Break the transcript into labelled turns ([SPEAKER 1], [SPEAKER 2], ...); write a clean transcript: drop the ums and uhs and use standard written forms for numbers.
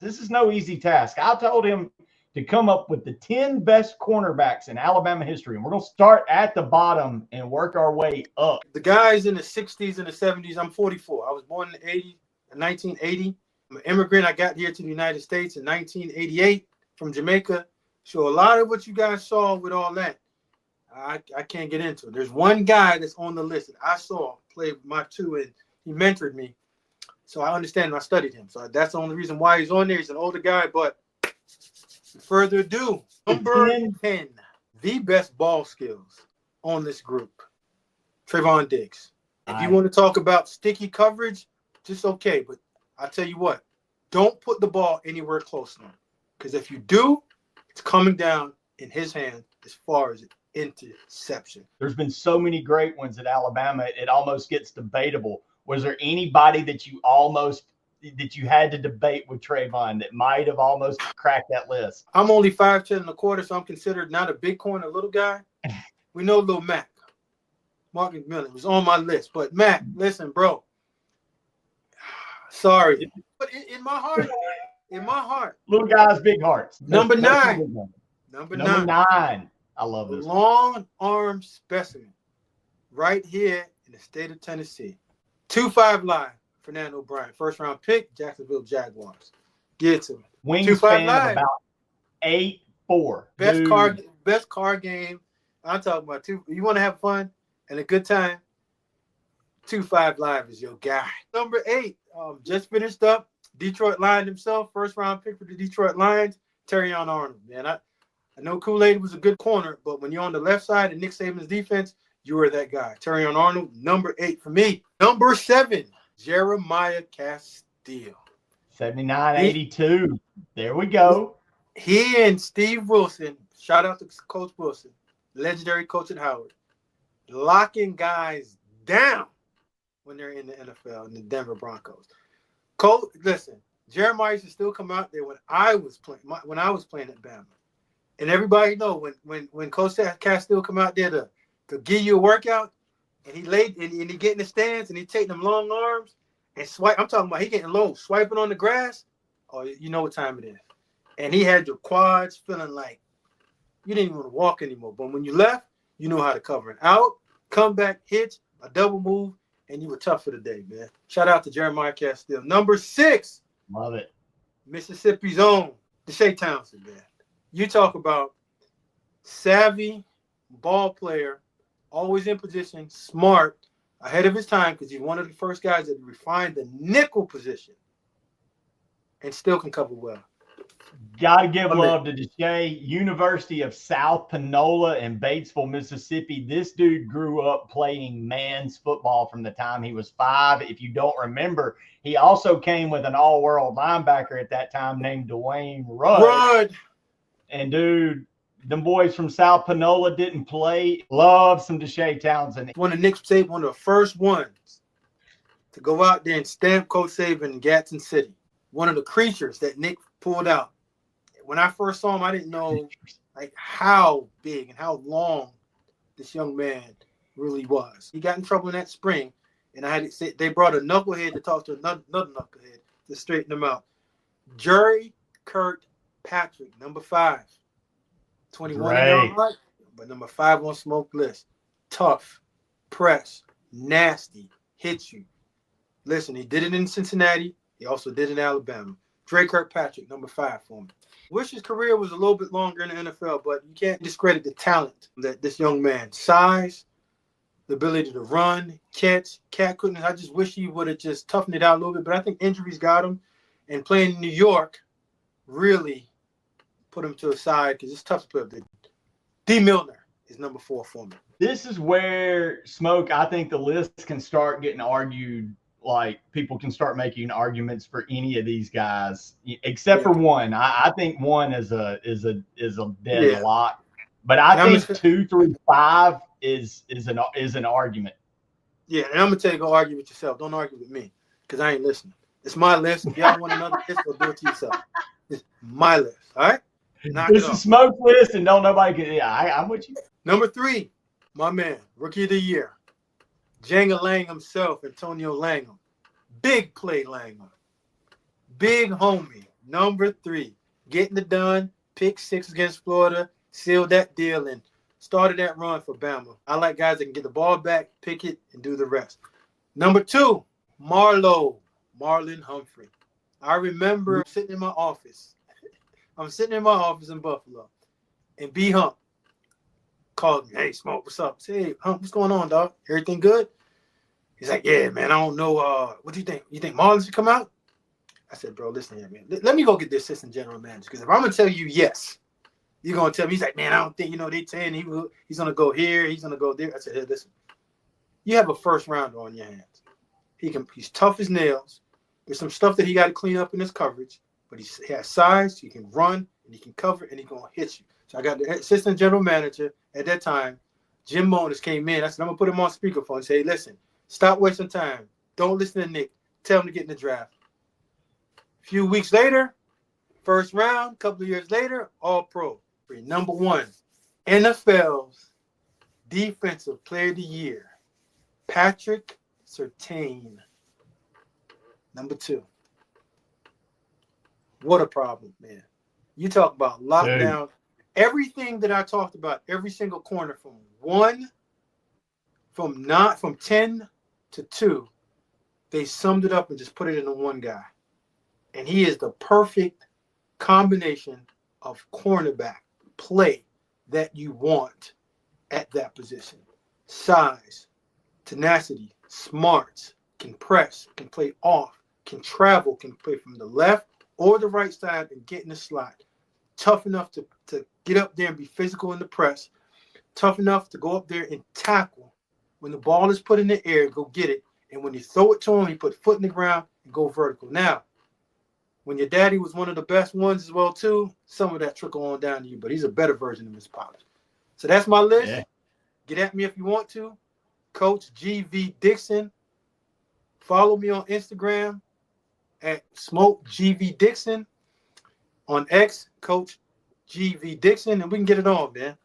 [SPEAKER 1] This is no easy task. I told him to come up with the 10 best cornerbacks in Alabama history. And we're going to start at the bottom and work our way up.
[SPEAKER 2] The guys in the 60s and the 70s, I'm 44. I was born in 1980. I'm an immigrant. I got here to the United States in 1988 from Jamaica. So a lot of what you guys saw with all that, I can't get into it. There's one guy that's on the list that I saw play with my two, and he mentored me. So I understand and I studied him. So that's the only reason why he's on there. He's an older guy, but without further ado, number 10, the best ball skills on this group, Trevon Diggs. If you want to talk about sticky coverage, just okay. But I'll tell you what, don't put the ball anywhere close to him. Because if you do, it's coming down in his hand as far as interception.
[SPEAKER 1] There's been so many great ones at Alabama, it almost gets debatable. Was there anybody that you had to debate with Trevon that might have almost cracked that list?
[SPEAKER 2] I'm only 5'10" and a quarter, so I'm considered not a big corner, little guy. We know Lil Mac. Mark McMillan was on my list. But Mac, listen, bro. Sorry. But in my heart.
[SPEAKER 1] Little guys, big hearts.
[SPEAKER 2] Number 9. Number 9.
[SPEAKER 1] I love this.
[SPEAKER 2] Long arm specimen. Right here in the state of Tennessee. 2'5" live. Fernando O'Brien, first round pick, Jacksonville Jaguars. Get it to me.
[SPEAKER 1] Wingspan of about 8'4".
[SPEAKER 2] Best car game. I'm talking about two. You want to have fun and a good time? 2'5" live is your guy. Number 8, just finished up. Detroit Lion himself, first round pick for the Detroit Lions, Terrion Arnold. Man, I know Kool-Aid was a good corner, but when you're on the left side of Nick Saban's defense, you were that guy. Terrion Arnold, number 8 for me. Number 7. Jeremiah Castile.
[SPEAKER 1] 79-82. There we go.
[SPEAKER 2] He and Steve Wilson, shout out to Coach Wilson, legendary coach at Howard, locking guys down when they're in the NFL in the Denver Broncos. Coach, listen, Jeremiah used to still come out there when I was playing at Bama. And everybody know when Coach Castile come out there to give you a workout, and he laid and he get in the stands and he take them long arms and swipe. I'm talking about he getting low, swiping on the grass. Oh, you know what time it is. And he had your quads feeling like you didn't even want to walk anymore. But when you left, you knew how to cover it out, come back, hitch, a double move, and you were tough for the day, man. Shout out to Jeremiah Castile. Number 6.
[SPEAKER 1] Love it.
[SPEAKER 2] Mississippi's own, Deshae Townsend, man. You talk about savvy ball player, always in position, smart, ahead of his time because he's one of the first guys that refined the nickel position and still can cover well.
[SPEAKER 1] Got to give love to Deshae. University of South Panola in Batesville, Mississippi. This dude grew up playing man's football from the time he was 5. If you don't remember, he also came with an all-world linebacker at that time named Dwayne Rudd. And, dude, them boys from South Panola didn't play. Love some Deshae Townsend.
[SPEAKER 2] One of Nick Saban, one of the first ones to go out there and stamp Coach Saban in Gadsden City. One of the creatures that Nick pulled out. When I first saw him, I didn't know like how big and how long this young man really was. He got in trouble in that spring, and I had to say they brought a knucklehead to talk to another knucklehead to straighten him out. Dre Kirkpatrick, number 5. 21 in your heart, but number 5 on smoke list. Tough, press, nasty, hits you. Listen, he did it in Cincinnati. He also did it in Alabama. Dre Kirkpatrick, number 5 for me. Wish his career was a little bit longer in the NFL, but you can't discredit the talent that this young man, size, the ability to run, catch. Cat couldn't. I just wish he would have just toughened it out a little bit, but I think injuries got him, and playing in New York really put him to a side because it's tough to play. D. Milner is number 4 for me.
[SPEAKER 1] This is where, Smoke, I think the list can start getting argued. Like, people can start making arguments for any of these guys, except for one. I think one is a dead lock. But I think 2 through 5 is an argument.
[SPEAKER 2] Yeah, and I'm gonna tell you, go argue with yourself. Don't argue with me, because I ain't listening. It's my list. If y'all want another list, go do it to yourself. It's my list. All right.
[SPEAKER 1] This is Smoke list, and don't nobody can. Yeah, I'm with you.
[SPEAKER 2] Number 3, my man, Rookie of the Year, Jenga Langham himself, Antonio Langham. Big play Langham. Big homie. Number 3, getting it done. Pick 6 against Florida. Sealed that deal and started that run for Bama. I like guys that can get the ball back, pick it, and do the rest. Number 2, Marlon Humphrey. I remember sitting in my office. I'm sitting in my office in Buffalo, and B Hump called me. Hey, Smoke, what's up? I said, hey, Hump, what's going on, dog? Everything good? He's like, yeah, man, I don't know. What do you think? You think Marlon should come out? I said, bro, listen here, man. Let me go get the assistant general manager, because if I'm going to tell you yes, you're going to tell me. He's like, man, I don't think, they saying he's going to go here, he's going to go there. I said, hey, listen, you have a first rounder on your hands. He's tough as nails. There's some stuff that he got to clean up in his coverage, but he has size, he can run, and he can cover, and he's going to hit you. So I got the assistant general manager at that time, Jim Monas, came in. I said, I'm going to put him on speakerphone and say, hey, listen, stop wasting time. Don't listen to Nick. Tell him to get in the draft. A few weeks later, first round, couple of years later, all pro. Number 1, NFL's Defensive Player of the Year, Patrick Surtain. Number 2. What a problem, man. You talk about lockdown. Dude. Everything that I talked about, every single corner from 10 to 2, they summed it up and just put it into one guy. And he is the perfect combination of cornerback play that you want at that position. Size, tenacity, smarts, can press, can play off, can travel, can play from the left or the right side and get in the slot. Tough enough to get up there and be physical in the press. Tough enough to go up there and tackle. When the ball is put in the air, go get it. And when you throw it to him, he put foot in the ground and go vertical. Now, when your daddy was one of the best ones as well, too, some of that trickle on down to you, but he's a better version of his pops. So that's my list. Yeah. Get at me if you want to. Coach GV Dixon. Follow me on Instagram at Smoke GV Dixon. On X, Coach GV Dixon, and we can get it on, man.